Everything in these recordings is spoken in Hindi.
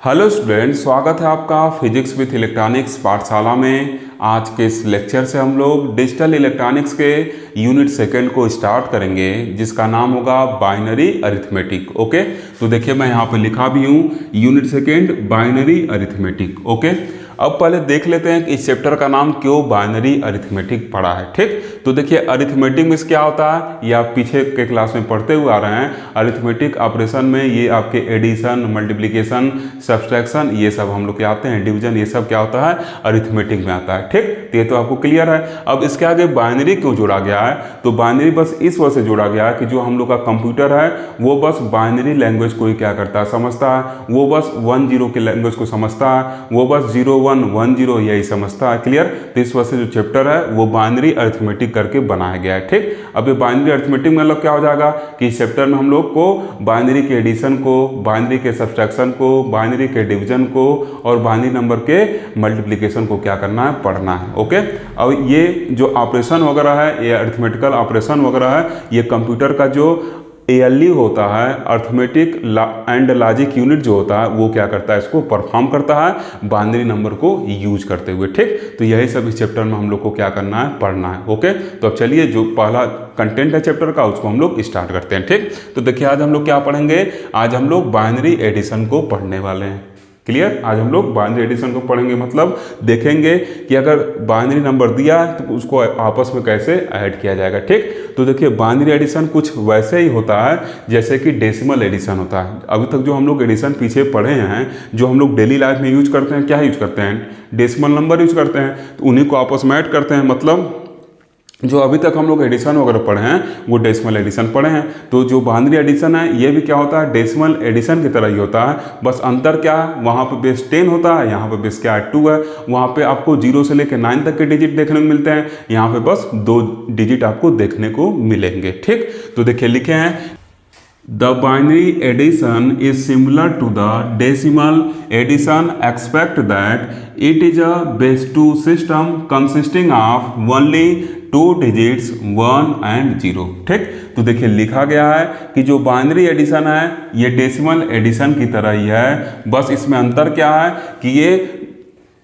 हेलो स्टूडेंट, स्वागत है आपका फिजिक्स विथ इलेक्ट्रॉनिक्स पाठशाला में। आज के इस लेक्चर से हम लोग डिजिटल इलेक्ट्रॉनिक्स के यूनिट सेकंड को स्टार्ट करेंगे, जिसका नाम होगा बाइनरी अरिथमेटिक। ओके, तो देखिए मैं यहाँ पे लिखा भी हूँ unit second binary arithmetic. Okay, अब पहले देख लेते हैं कि इस चैप्टर का नाम क्यों बाइनरी अरिथमेटिक पड़ा है। ठीक, तो देखिए अरिथमेटिक में क्या होता है, ये आप पीछे के क्लास में पढ़ते हुए आ रहे हैं। अरिथमेटिक ऑपरेशन में ये आपके एडिशन, मल्टीप्लिकेशन, सब्सट्रैक्शन, ये सब हम लोग क्या आते हैं, डिवीजन, ये सब क्या होता है, अरिथमेटिक में आता है। ठीक, तो ये तो आपको क्लियर है। अब इसके आगे बाइनरी क्यों जोड़ा गया है, तो बाइनरी बस इस वजह से जोड़ा गया है कि जो हम लोग का कंप्यूटर है वो बस बाइनरी लैंग्वेज को ही क्या करता है, समझता है। वो बस 1-0 के लैंग्वेज को समझता है, वो बस 0-1-1-0 यही समझता है। क्लियर, तो इस वजह से जो चैप्टर है वो बाइनरी अरिथमेटिक करके बनाया गया है। ठीक, अब ये बाइनरी अरिथमेटिक में मतलब क्या हो जाएगा कि इस चैप्टर में हम लोग को बाइनरी के एडिशन को, बाइनरी के सब्सट्रैक्शन को, बाइनरी के डिवीजन को और बाइनरी नंबर के मल्टीप्लिकेशन को क्या करना है, पढ़ना है। ओके, अब ये जो ऑपरेशन वगैरह है, ये अरिथमेटिकल ऑपरेशन वगैरह है, ये कंप्यूटर का जो ALU होता है, अरिथमेटिक एंड लॉजिक यूनिट जो होता है, वो क्या करता है, इसको परफॉर्म करता है बाइनरी नंबर को यूज करते हुए। ठीक, तो यही सब इस चैप्टर में हम लोग को क्या करना है, पढ़ना है। ओके, तो अब चलिए जो पहला कंटेंट है चैप्टर का उसको हम लोग स्टार्ट करते हैं। ठीक, तो देखिए आज हम लोग क्या पढ़ेंगे, आज हम लोग बाइनरी एडिशन को पढ़ने वाले हैं। क्लियर, आज हम लोग बाइनरी एडिशन को पढ़ेंगे, मतलब देखेंगे कि अगर बाइनरी नंबर दिया है तो उसको आपस में कैसे ऐड किया जाएगा। ठीक, तो देखिए बाइनरी एडिशन कुछ वैसे ही होता है जैसे कि डेसिमल एडिशन होता है। अभी तक जो हम लोग एडिशन पीछे पढ़े हैं, जो हम लोग डेली लाइफ में यूज करते हैं, क्या यूज करते हैं, डेसिमल नंबर यूज करते हैं, तो उन्हीं को आपस में ऐड करते हैं। मतलब जो अभी तक हम लोग एडिशन वगैरह पढ़े हैं वो डेसिमल एडिशन पढ़े हैं। तो जो बाइनरी एडिशन है ये भी क्या होता है, डेसिमल एडिशन की तरह ही होता है। बस अंतर क्या है, वहाँ पे बेस 10 होता है, यहाँ पे बेस क्या है, 2 है। वहाँ पे आपको 0 से लेकर 9 तक के डिजिट देखने को मिलते हैं, यहाँ पे बस 2 डिजिट आपको देखने को मिलेंगे। ठीक, तो देखिए लिखे हैं The binary addition is similar to the decimal addition except that it is a base 2 system consisting of only 2 digits 1 and 0। ठीक, तो देखिए लिखा गया है कि जो बाइनरी एडिशन है ये डेसिमल एडिशन की तरह ही है, बस इसमें अंतर क्या है कि ये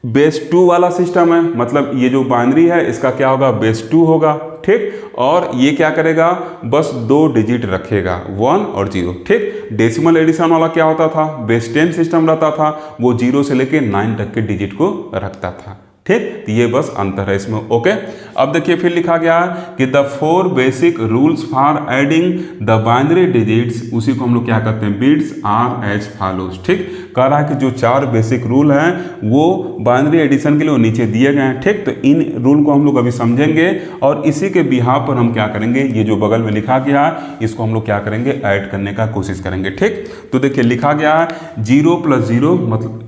बेस 2 वाला सिस्टम है। मतलब ये जो बाइनरी है इसका क्या होगा, बेस 2 होगा। ठीक, और ये क्या करेगा, बस 2 डिजिट रखेगा, 1 और 0। ठीक, डेसिमल एडिशन वाला क्या होता था, बेस 10 सिस्टम रहता था, वो 0 से लेके 9 तक के डिजिट को रखता था। ठीक, तो ये बस अंतर है इसमें। ओके, अब देखिए फिर लिखा गया है कि the 4 basic rules for adding the binary digits, उसी को हम लोग क्या कहते हैं, बिट्स, आर एज फॉलोज। ठीक, कह रहा है कि जो 4 बेसिक रूल हैं वो बाइनरी एडिशन के लिए नीचे दिए गए हैं। ठीक, तो इन रूल को हम लोग अभी समझेंगे और इसी के बिहाफ पर हम क्या करेंगे, ये जो बगल में लिखा गया है इसको हम लोग क्या करेंगे, ऐड करने का कोशिश करेंगे। ठीक, तो देखिए लिखा गया है 0 + 0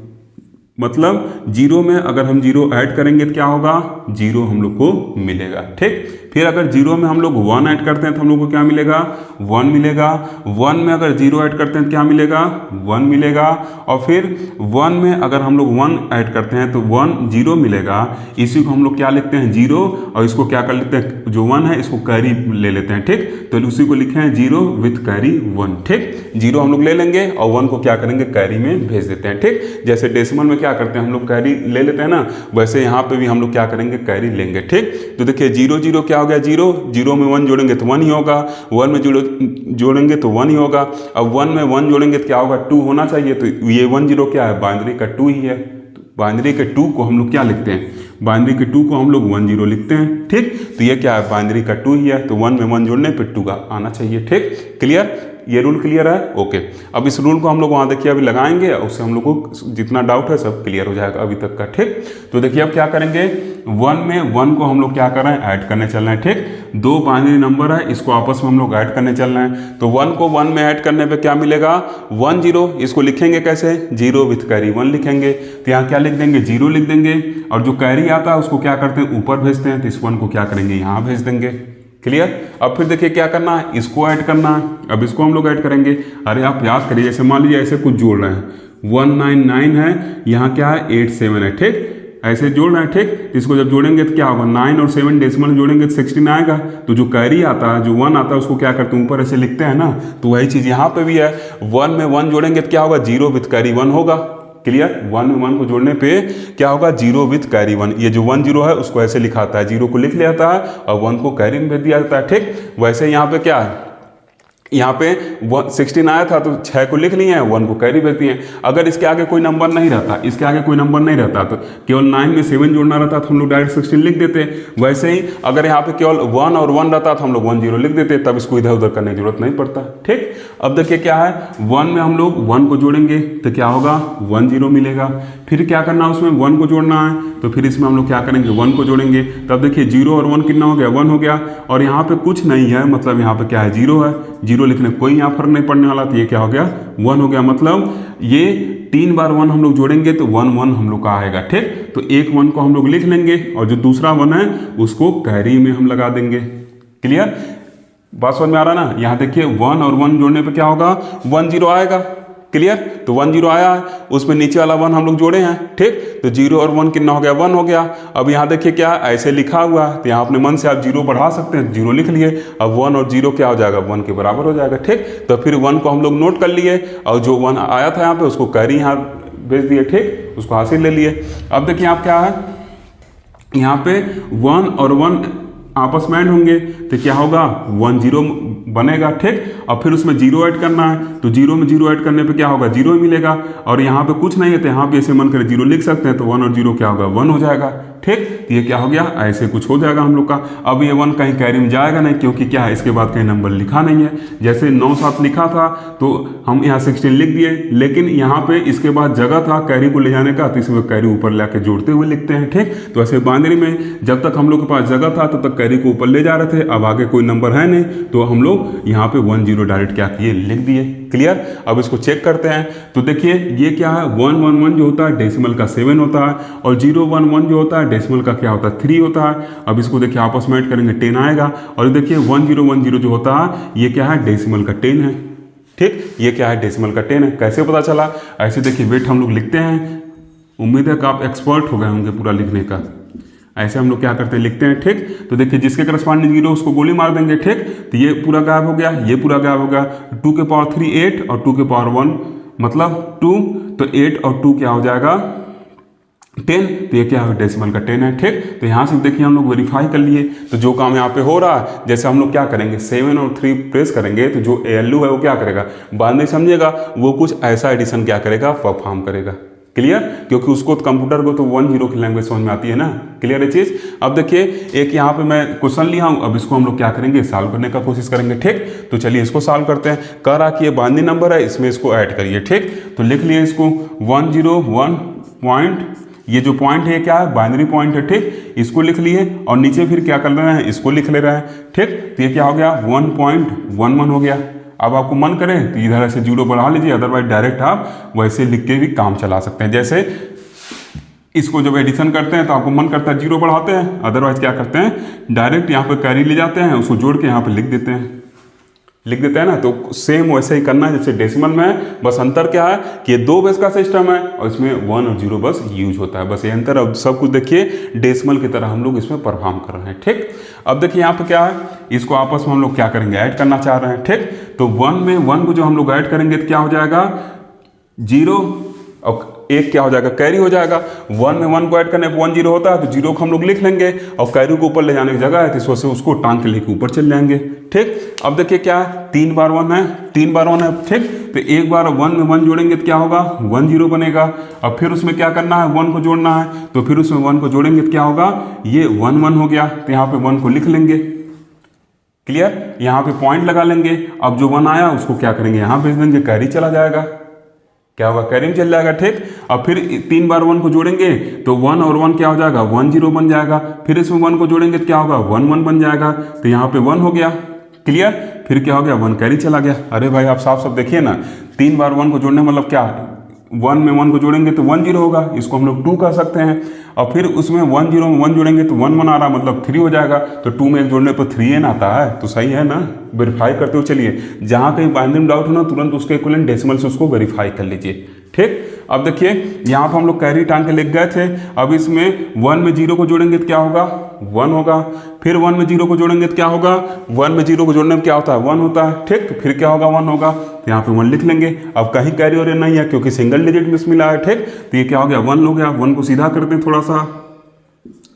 मतलब 0 में अगर हम 0 ऐड करेंगे तो क्या होगा, 0 हम लोग को मिलेगा। ठीक, फिर अगर 0 में हम लोग 1 ऐड करते हैं तो हम लोग को क्या मिलेगा, 1 मिलेगा। 1 में अगर 0 ऐड करते हैं तो क्या मिलेगा, 1 मिलेगा। और फिर 1 में अगर हम लोग 1 ऐड करते हैं तो 0 मिलेगा। इसी को हम लोग क्या लिखते हैं, 0, और इसको क्या कर लेते हैं, जो 1 है इसको कैरी ले लेते हैं। ठीक, तो उसी को लिखे हैं 0 विथ कैरी 1। ठीक, 0 हम लोग ले लेंगे और 1 को क्या करेंगे, कैरी में भेज देते हैं। ठीक, जैसे डेसिमल में क्या करते हैं हम लोग, कैरी ले लेते हैं ना, वैसे यहाँ पे भी हम लोग क्या करेंगे, कैरी लेंगे। ठीक, तो देखिए 0 0 क्या हो गया, 0 में 1 जोड़ेंगे तो 1 ही होगा, 1 में जोड़ेंगे तो 1 ही होगा। अब 1 में 1 जोड़ेंगे तो क्या होगा, 2 होना चाहिए। तो ये 1 0 क्या है, बाइनरी का 2 ही है। तो बाइनरी के 2 को हम लोग क्या लिखते हैं, बाइनरी के 2 को हम लोग 1 0 लिखते हैं। ठीक, तो ये क्या है, बाइनरी का 2 ही है, तो 1 में 1 जोड़ने पे 2 का आना चाहिए। ठीक, क्लियर, ये रूल क्लियर है। ओके, अब इस रूल को हम लोग वहाँ देखिए अभी लगाएंगे, उससे हम लोग को जितना डाउट है सब क्लियर हो जाएगा अभी तक का। ठीक, तो देखिए अब क्या करेंगे, 1 में 1 को हम लोग क्या कर रहे हैं, ऐड करने चल रहे हैं। ठीक, 2 बाइनरी नंबर है, इसको आपस में हम लोग ऐड करने चल रहे हैं। तो 1 को 1 में ऐड करने पे क्या मिलेगा, 1 0। इसको लिखेंगे कैसे, 0 विथ कैरी 1 लिखेंगे। तो यहाँ क्या लिख देंगे, 0 लिख देंगे, और जो कैरी आता है उसको क्या करते हैं, ऊपर भेजते हैं। तो इस 1 को क्या करेंगे, यहाँ भेज देंगे। क्लियर, अब फिर देखिए क्या करना है, इसको ऐड करना है। अब इसको हम लोग ऐड करेंगे। अरे आप याद करिए, जैसे मान लीजिए ऐसे कुछ जोड़ रहे हैं, 199 है, यहाँ क्या है, 87 है। ठीक, ऐसे जोड़ रहे हैं। ठीक, इसको जब जोड़ेंगे तो क्या होगा, 9 और 7 डेसिमल जोड़ेंगे तो 16 आएगा। तो जो कैरी आता है, जो 1 आता है, उसको क्या करते हैं, ऊपर ऐसे लिखते हैं ना। तो वही चीज़ यहाँ पे भी है, 1 में 1 जोड़ेंगे तो क्या होगा, 0 विथ कैरी 1 होगा। क्लियर, 1 में 1 को जोड़ने पे क्या होगा, 0 विथ कैरी 1। ये जो 1 0 है उसको ऐसे लिखा आता है, 0 को लिख लिया जाता है और 1 को कैरी में भेज दिया जाता है। ठीक, वैसे यहाँ पे क्या है, यहाँ पे 16 आया था तो 6 को लिख लिए हैं, 1 को कैरी भेज दिए। अगर इसके आगे कोई नंबर नहीं रहता, इसके आगे कोई नंबर नहीं रहता तो केवल 9 में 7 जोड़ना रहता तो हम लोग डायरेक्ट 16 लिख देते। वैसे ही अगर यहाँ पे केवल 1 और 1 रहता तो हम लोग 1 0 लिख देते, तब इसको इधर उधर करने की जरूरत नहीं पड़ता। ठीक, अब देखिए क्या है, 1 में हम लोग 1 को जोड़ेंगे तो क्या होगा, 1 0 मिलेगा। फिर क्या करना है, उसमें 1 को जोड़ना है तो फिर इसमें हम लोग क्या करेंगे, 1 को जोड़ेंगे। तब देखिए 0 और 1 कितना हो गया, 1 हो गया। और यहाँ पे कुछ नहीं है, मतलब यहाँ पे क्या है, 0 है। 0 लिखने कोई यहाँ फर्क नहीं पड़ने वाला, तो ये क्या हो गया, 1 हो गया। मतलब ये 3 बार 1 हम लोग जोड़ेंगे तो 1 1 हम लोग का आएगा। ठीक, तो एक 1 को हम लोग लिख लेंगे और जो दूसरा 1 है उसको कैरी में हम लगा देंगे। क्लियर, बात समझ में आ रहा ना। यहाँ देखिए 1 और 1 जोड़ने पे क्या होगा, 1 0 आएगा। क्लियर, तो 1 0 आया है, उसमें नीचे वाला 1 हम लोग जोड़े हैं। ठीक, तो 0 और 1 कितना हो गया, 1 हो गया। अब यहाँ देखिए क्या ऐसे लिखा हुआ है, तो यहाँ अपने मन से आप 0 बढ़ा सकते हैं, 0 लिख लिए। अब 1 और 0 क्या हो जाएगा, 1 के बराबर हो जाएगा। ठीक, तो फिर 1 को हम लोग नोट कर लिए और जो 1 आया था यहाँ पे उसको कैरी यहाँ भेज दिए। ठीक, उसको हासिल ले लिए। अब देखिए आप क्या है, यहाँ पे 1 और 1 आपस में ऐड होंगे तो क्या होगा, 1 0 बनेगा। ठीक, और फिर उसमें 0 ऐड करना है तो 0 में 0 ऐड करने पे क्या होगा, 0 ही मिलेगा। और यहाँ पे कुछ नहीं है तो यहाँ पे ऐसे मन करे 0 लिख सकते हैं, तो 1 और 0 क्या होगा, 1 हो जाएगा। ठीक, तो ये क्या हो गया, ऐसे कुछ हो जाएगा हम लोग का। अब ये 1 कहीं कैरी में जाएगा नहीं, क्योंकि क्या है, इसके बाद कहीं नंबर लिखा नहीं है। जैसे 9 7 लिखा था तो हम यहाँ 16 लिख दिए, लेकिन यहाँ पे इसके बाद जगह था कैरी को ले जाने का, तो इसमें कैरी ऊपर लाके जोड़ते हुए लिखते हैं। ठीक, तो ऐसे बाइनरी में जब तक हम लोग के पास जगह था तब तक कैरी को ऊपर ले जा रहे थे। अब आगे कोई नंबर है नहीं तो हम लोग यहाँ पे 1 0 डायरेक्ट क्या किए, लिख दिए। क्लियर, अब इसको चेक करते हैं तो देखिए ये क्या है, 1 1 1 जो होता है डेसिमल का 7 होता है, और 0 1 1 जो होता है डेसिमल का क्या होता है, 3 होता है। अब इसको देखिए आपस में ऐड करेंगे 10 आएगा। और देखिए 1 0 1 0 जो होता है ये क्या है, डेसिमल का 10 है। ठीक, ये क्या है, डेसिमल का 10 है। कैसे पता चला, ऐसे देखिए वेट हम लोग लिखते हैं। उम्मीद है कि आप एक्सपर्ट हो गए होंगे पूरा लिखने का। ऐसे हम लोग क्या करते हैं, लिखते हैं। ठीक, तो देखिए जिसके करस्पॉन्डिंग 0 उसको गोली मार देंगे। ठीक, तो ये पूरा गायब हो गया, ये पूरा गायब हो गया। 2 के पावर 3 8 और 2 के पावर 1 मतलब 2, तो 8 और 2 क्या हो जाएगा, 10। तो ये क्या है, डेसिमल का 10 है। ठीक, तो यहाँ से देखिए हम लोग वेरीफाई कर लिए। तो जो काम यहाँ पे हो रहा है, जैसे हम लोग क्या करेंगे, 7 और 3 प्रेस करेंगे तो जो ALU है वो क्या करेगा, बाद में समझिएगा, वो कुछ ऐसा एडिशन क्या करेगा, परफॉर्म करेगा। क्लियर, क्योंकि उसको कंप्यूटर को तो 1 0 की लैंग्वेज समझ में आती है ना। क्लियर है चीज़। अब देखिए एक यहाँ पे मैं क्वेश्चन लिया हूँ, अब इसको हम लोग क्या करेंगे, सॉल्व करने का कोशिश करेंगे। ठीक, तो चलिए इसको सॉल्व करते हैं। कह रहा कि ये बाइनरी नंबर है, इसमें इसको ऐड करिए। ठीक, तो लिख लिए इसको 1 0 1 पॉइंट, ये जो पॉइंट है क्या है, बाइनरी पॉइंट है। ठीक, इसको लिख लिए और नीचे फिर क्या कर रहे हैं, इसको लिख ले रहे हैं। ठीक, तो ये क्या हो गया, 1.11 हो गया। अब आपको मन करे तो इधर ऐसे 0 बढ़ा लीजिए, अदरवाइज डायरेक्ट आप वैसे लिख के भी काम चला सकते हैं। जैसे इसको जब एडिशन करते हैं तो आपको मन करता है 0 बढ़ाते हैं, अदरवाइज क्या करते हैं, डायरेक्ट यहाँ पे कैरी ले जाते हैं, उसको जोड़ के यहाँ पे लिख देते हैं ना। तो सेम वैसे ही करना है जैसे डेसिमल में है, बस अंतर क्या है कि ये 2 बेस का सिस्टम है और इसमें 1 और 0 बस यूज होता है, बस ये अंतर। अब सब कुछ देखिए डेसिमल की तरह हम लोग इसमें परफॉर्म कर रहे हैं। ठीक, अब देखिए यहाँ पे क्या है, इसको आपस में हम लोग क्या करेंगे, ऐड करना चाह रहे हैं। ठीक, तो 1 में 1 को जो हम लोग ऐड करेंगे तो क्या हो जाएगा, 0 और 1 क्या हो जाएगा, कैरी हो जाएगा। 1 में 1 को ऐड करने पर 1 0 होता है तो 0 को हम लोग लिख लेंगे और कैरी को ऊपर ले जाने की जगह है तो इस वजह से उसको टांग के लेके ऊपर चल जाएंगे। ठीक, अब देखिए क्या है, 3 बार 1 है, 3 बार 1 है। ठीक, तो एक बार 1 में 1 जोड़ेंगे तो क्या होगा, 1 0 बनेगा। अब फिर उसमें क्या करना है, 1 को जोड़ना है, तो फिर उसमें 1 को जोड़ेंगे तो क्या होगा, ये 1 1 हो गया। तो यहाँ पे 1 को लिख लेंगे। क्लियर, यहाँ पे पॉइंट लगा लेंगे। अब जो 1 आया उसको क्या करेंगे, यहाँ भेज देंगे, कैरी चला जाएगा। क्या होगा, कैरी में चल जाएगा। ठीक, अब फिर 3 बार 1 को जोड़ेंगे तो 1 और 1 क्या हो जाएगा, 1 0 बन जाएगा। फिर इसमें 1 को जोड़ेंगे तो क्या होगा, 1 1 बन जाएगा। तो यहाँ पे 1 हो गया। क्लियर, फिर क्या हो गया, 1 कैरी चला गया। अरे भाई आप साफ देखिए ना, 3 बार 1 को जोड़ने मतलब क्या, 1 में 1 को जोड़ेंगे तो 1 0 होगा, इसको हम लोग 2 कर सकते हैं। और फिर उसमें 1 0 में 1 जोड़ेंगे तो 1 1 आ रहा, मतलब 3 हो जाएगा। तो 2 में 1 जोड़ने पर 3n आता है, तो सही है ना। वेरीफाई करते हुए चलिए, जहाँ कहीं बाइनरी में डाउट हो ना, तुरंत उसके इक्विवेलेंट डेसिमल से उसको वेरीफाई कर लीजिए। ठीक, अब देखिए यहाँ पर हम लोग कैरी टांग के लिख गए थे। अब इसमें 1 में 0 को जोड़ेंगे तो क्या होगा, वन होगा। फिर 1 में 0 को जोड़ेंगे तो क्या होगा, 1 में 0 को जोड़ने में क्या होता है, 1 होता है। ठीक, तो फिर क्या होगा, 1 होगा, तो यहाँ पे 1 लिख लेंगे। अब कहीं कैरी और नहीं है क्योंकि सिंगल डिजिट में मिला है। ठीक, तो ये क्या हो गया, 1 हो गया। 1 को सीधा करते हैं थोड़ा सा,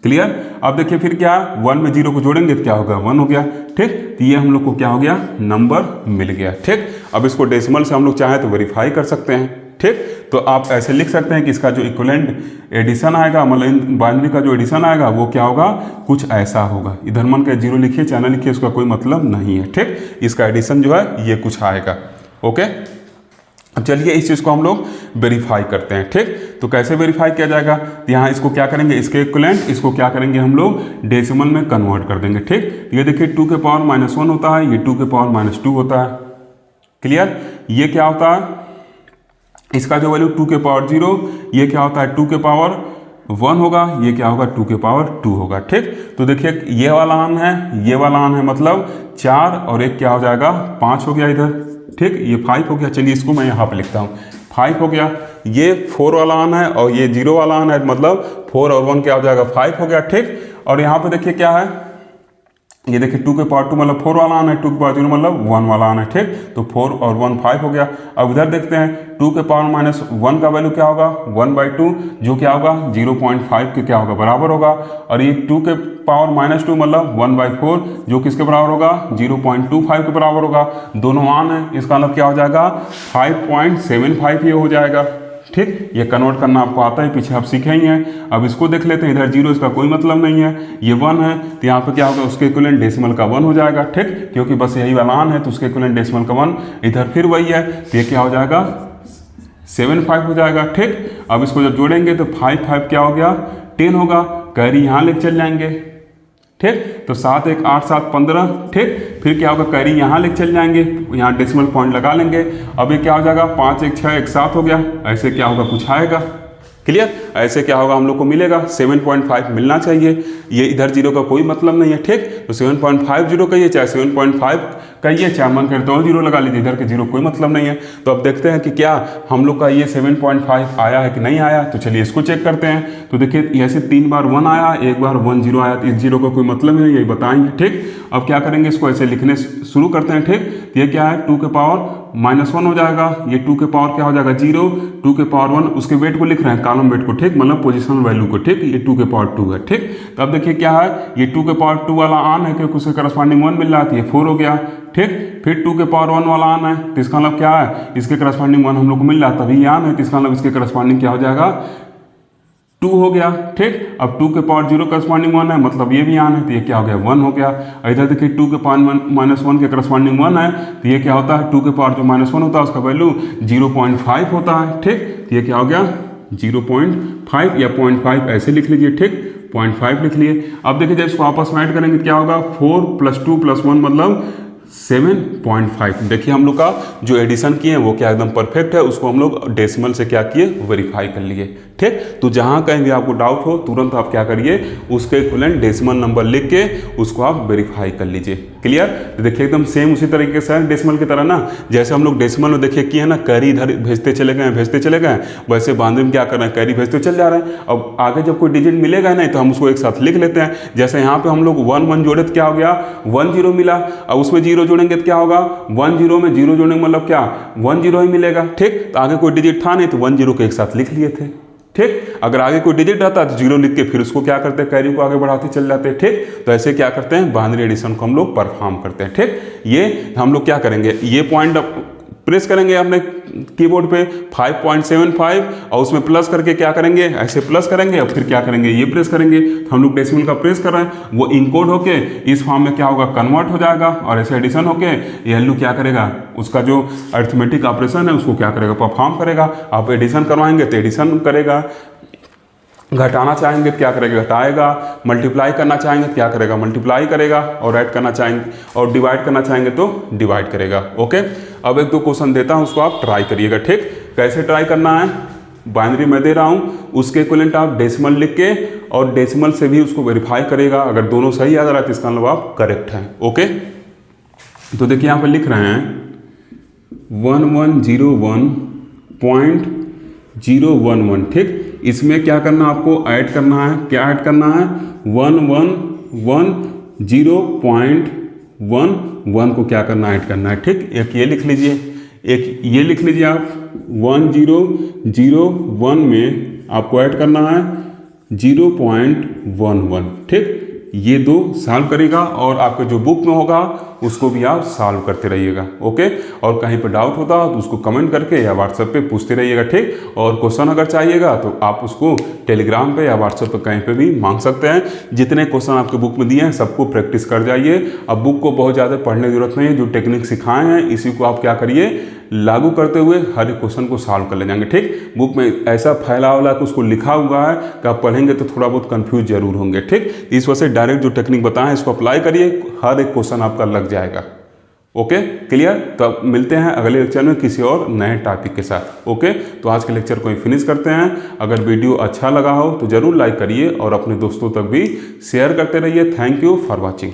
क्लियर। अब देखिए फिर क्या, 1 में 0 को जोड़ेंगे तो क्या होगा, 1 हो गया। ठीक, तो ये हम लोग को क्या हो गया, नंबर मिल गया। ठीक, अब इसको डेसिमल से हम लोग चाहें तो वेरीफाई कर सकते हैं। ठीक, तो आप ऐसे लिख सकते हैं कि इसका जो इक्विवेलेंट एडिशन आएगा, मतलब बाइनरी का जो एडिशन आएगा वो क्या होगा, कुछ ऐसा होगा। इधर मन के 0 लिखिए चाहे ना लिखिए, उसका कोई मतलब नहीं है। ठीक, इसका एडिशन जो है ये कुछ आएगा। ओके, अब चलिए इस चीज़ को हम लोग वेरीफाई करते हैं। ठीक, तो कैसे वेरीफाई किया जाएगा, तो यहाँ इसको क्या करेंगे, इसके इक्विवेलेंट इसको क्या करेंगे हम लोग डेसिमल में कन्वर्ट कर देंगे। ठीक, ये देखिए 2 के पावर -1 होता है, ये 2 के पावर -2 होता है। क्लियर, ये क्या होता है, इसका जो वैल्यू 2 के पावर 0, ये क्या होता है 2 के पावर 1 होगा, ये क्या होगा 2 के पावर 2 होगा। ठीक, तो देखिए ये वाला आन है, ये वाला आन है, मतलब 4 और 1 क्या हो जाएगा, 5 हो गया इधर। ठीक, ये 5 हो गया। चलिए इसको मैं यहाँ पे लिखता हूँ, 5 हो गया। ये 4 वाला आन है और ये 0 वाला आन है, मतलब 4 और 1 क्या हो जाएगा, 5 हो गया। ठीक, और यहाँ पे देखिए क्या है, ये देखिए 2 के पावर 2 मतलब 4 वाला आना है, 2 के पावर 0 मतलब 1 वाला आना है। ठीक, तो 4 और 1 5 हो गया। अब इधर देखते हैं 2 के पावर -1 का वैल्यू क्या होगा, 1/2, जो क्या होगा 0.5 के क्या होगा, बराबर होगा। और ये 2 के पावर -2 मतलब 1/4, जो किसके बराबर होगा, 0.25 के बराबर होगा। दोनों आन है, इसका मतलब क्या हो जाएगा, 5.75 ये हो जाएगा। ठीक, ये कन्वर्ट करना आपको आता है, पीछे आप सीखे ही हैं। अब इसको देख लेते हैं, इधर 0 इसका कोई मतलब नहीं है, ये 1 है, तो यहाँ पे क्या होगा, उसके इक्विवेलेंट डेसिमल का 1 हो जाएगा। ठीक, क्योंकि बस यही वाला आन है तो उसके इक्विवेलेंट डेसिमल का 1, इधर फिर वही है, तो ये क्या हो जाएगा 75 हो जाएगा। ठीक, अब इसको जब जोड़ेंगे तो 5 क्या हो गया, 10 होगा। कैरी यहाँ लेके चल जाएंगे। ठीक, तो 7 1 8 7 15। ठीक, फिर क्या होगा, कैरी यहाँ लेके चल जाएंगे, यहाँ डेसिमल पॉइंट लगा लेंगे। अब ये क्या हो जाएगा, 5 1 6 1 7 हो गया। ऐसे क्या होगा, कुछ आएगा। क्लियर, ऐसे क्या होगा, हम लोग को मिलेगा 7.5 मिलना चाहिए। ये इधर 0 का कोई मतलब नहीं है। ठीक, तो 7.50 कहिए चाहे 7.5 कहिए, चाहे मन करे तो 0 लगा लीजिए, इधर के 0 कोई मतलब नहीं है। तो अब देखते हैं कि क्या हम लोग का ये 7.5 आया है कि नहीं आया। तो चलिए इसको चेक करते हैं। तो देखिए ऐसे 3 बार 1 आया, 1 बार 1 0 आया, तो इस 0 का कोई मतलब ही नहीं, यही बताएंगे। ठीक, अब क्या करेंगे, इसको ऐसे लिखने शुरू करते हैं। ठीक, तो ये क्या है, 2 के पावर -1 हो जाएगा, ये 2 के पावर क्या हो जाएगा 0, 2 के पावर 1, उसके वेट को लिख रहे हैं, कॉलम वेट को। ठीक, मतलब पोजिशनल वैल्यू को। ठीक, ये 2 के पावर 2 है। ठीक, तो अब देखिए क्या है, ये 2 के पावर 2 वाला आन है क्योंकि उसके करस्पॉन्डिंग 1 मिल रहा है, ये 4 हो गया। ठीक, फिर 2 के पावर 1 वाला आन है, तो इसका मतलब क्या है, इसके करस्पॉन्डिंग 1 हम लोग को मिल रहा है, तभी ये आन है, तो इसका मतलब इसके करस्पॉन्डिंग क्या हो जाएगा 2 हो गया। ठीक, अब 2 के पावर 0 करस्पॉन्डिंग 1 है, मतलब ये भी आन है, तो ये क्या हो गया 1 हो गया। इधर देखिए 2 के पावर -1 के करस्पॉन्डिंग 1 है, तो ये क्या होता है, 2 के पावर जो -1 होता है उसका वैल्यू 0.5 होता है। ठीक, तो ये क्या हो गया 0.5 या 0.5 ऐसे लिख लीजिए। ठीक, 0.5 लिख लिए। अब देखिए जब इसको आपस में ऐड करेंगे तो क्या होगा, 4 + 2 + 1 मतलब 7.5। देखिए हम लोग का जो एडिशन किए हैं वो क्या एकदम परफेक्ट है, उसको हम लोग डेसिमल से क्या किए, वेरीफाई कर लिए। ठीक, तो जहाँ कहीं भी आपको डाउट हो तुरंत आप क्या करिए, उसके इक्विवेलेंट डेसिमल नंबर लिख के उसको आप वेरीफाई कर लीजिए। क्लियर, तो देखिए एकदम सेम उसी तरीके से है डेसिमल की तरह ना, जैसे हम लोग डेसिमल में देखिए किए हैं ना, कैरी इधर भेजते चले गए, वैसे बाइनरी में क्या कर रहे हैं, कैरी भेजते चल जा रहे हैं। अब आगे जब कोई डिजिट मिलेगा नहीं तो हम उसको एक साथ लिख लेते हैं। जैसे यहाँ पे हम लोग 1 1 जोड़े तो क्या हो गया 1 0 मिला, अब उसमें 0 जोड़ेंगे तो क्या होगा 1 0 में 0 जोड़ेंगे मतलब क्या 1 0 ही मिलेगा। ठीक, तो आगे कोई डिजिट था नहीं तो 1 0 को एक साथ लिख लिए थे। ठीक, अगर आगे कोई डिजिट रहता तो 0 लिख के फिर उसको क्या करते हैं, कैरी को आगे बढ़ाते चल जाते हैं। ठीक, तो ऐसे क्या करते हैं, बाइनरी एडिशन को हम लोग परफॉर्म करते हैं। ठीक, ये हम लोग क्या करेंगे, ये पॉइंट प्रेस करेंगे अपने कीबोर्ड पे 5.75 और उसमें प्लस करके क्या करेंगे, ऐसे प्लस करेंगे और फिर क्या करेंगे, ये प्रेस करेंगे। तो हम लोग डेसिमल का प्रेस कर रहे हैं, वो इनकोड होके इस फॉर्म में क्या होगा, कन्वर्ट हो जाएगा और ऐसे एडिशन होके ये वैल्यू क्या करेगा, उसका जो अरिथमेटिक ऑपरेशन है उसको क्या करेगा, परफॉर्म करेगा। आप एडिशन करवाएंगे तो एडिशन करेगा, घटाना चाहेंगे तो क्या करेगा, घटाएगा, मल्टीप्लाई करना चाहेंगे तो क्या करेगा, मल्टीप्लाई करेगा, और ऐड करना चाहेंगे और डिवाइड करना चाहेंगे तो डिवाइड करेगा। ओके, अब 1 2 क्वेश्चन देता हूँ, उसको आप ट्राई करिएगा। ठीक, कैसे ट्राई करना है, बाइनरी मैं दे रहा हूँ, उसके इक्विवेलेंट आप डेसिमल लिख के और डेसिमल से भी उसको वेरीफाई करेगा। अगर दोनों सही आ रहा है तो इसका मतलब आप करेक्ट हैं। ओके, तो देखिए यहाँ पर लिख रहे हैं 1101.011। ठीक, इसमें क्या करना आपको, ऐड करना है, क्या ऐड करना है 11 0.11 को क्या करना है, ऐड करना है। ठीक, एक ये लिख लीजिए, एक ये लिख लीजिए आप 1001 में आपको ऐड करना है 0.11। ठीक, ये दो सॉल्व करेगा और आपके जो बुक में होगा उसको भी आप सॉल्व करते रहिएगा। ओके, और कहीं पर डाउट होता हो तो उसको कमेंट करके या व्हाट्सएप पे पूछते रहिएगा। ठीक, और क्वेश्चन अगर चाहिएगा तो आप उसको टेलीग्राम पे या व्हाट्सएप पे कहीं पे भी मांग सकते हैं। जितने क्वेश्चन आपके बुक में दिए हैं सबको प्रैक्टिस कर जाइए। अब बुक को बहुत ज़्यादा पढ़ने की जरूरत नहीं है, जो टेक्निक सिखाए हैं इसी को आप क्या करिए, लागू करते हुए हर एक क्वेश्चन को सॉल्व कर ले जाएंगे। ठीक, बुक में ऐसा फैला वाला कि उसको लिखा हुआ है कि आप पढ़ेंगे तो थोड़ा बहुत कंफ्यूज जरूर होंगे। ठीक, इस वजह से डायरेक्ट जो टेक्निक बताएं इसको अप्लाई करिए, हर एक क्वेश्चन आपका लग जाएगा। Okay, clear? तो अब मिलते हैं अगले लेक्चर में किसी और नए टॉपिक के साथ। ओके, तो आज के लेक्चर को फिनिश करते हैं। अगर वीडियो अच्छा लगा हो तो ज़रूर लाइक करिए और अपने दोस्तों तक भी शेयर करते रहिए। Thank you for watching.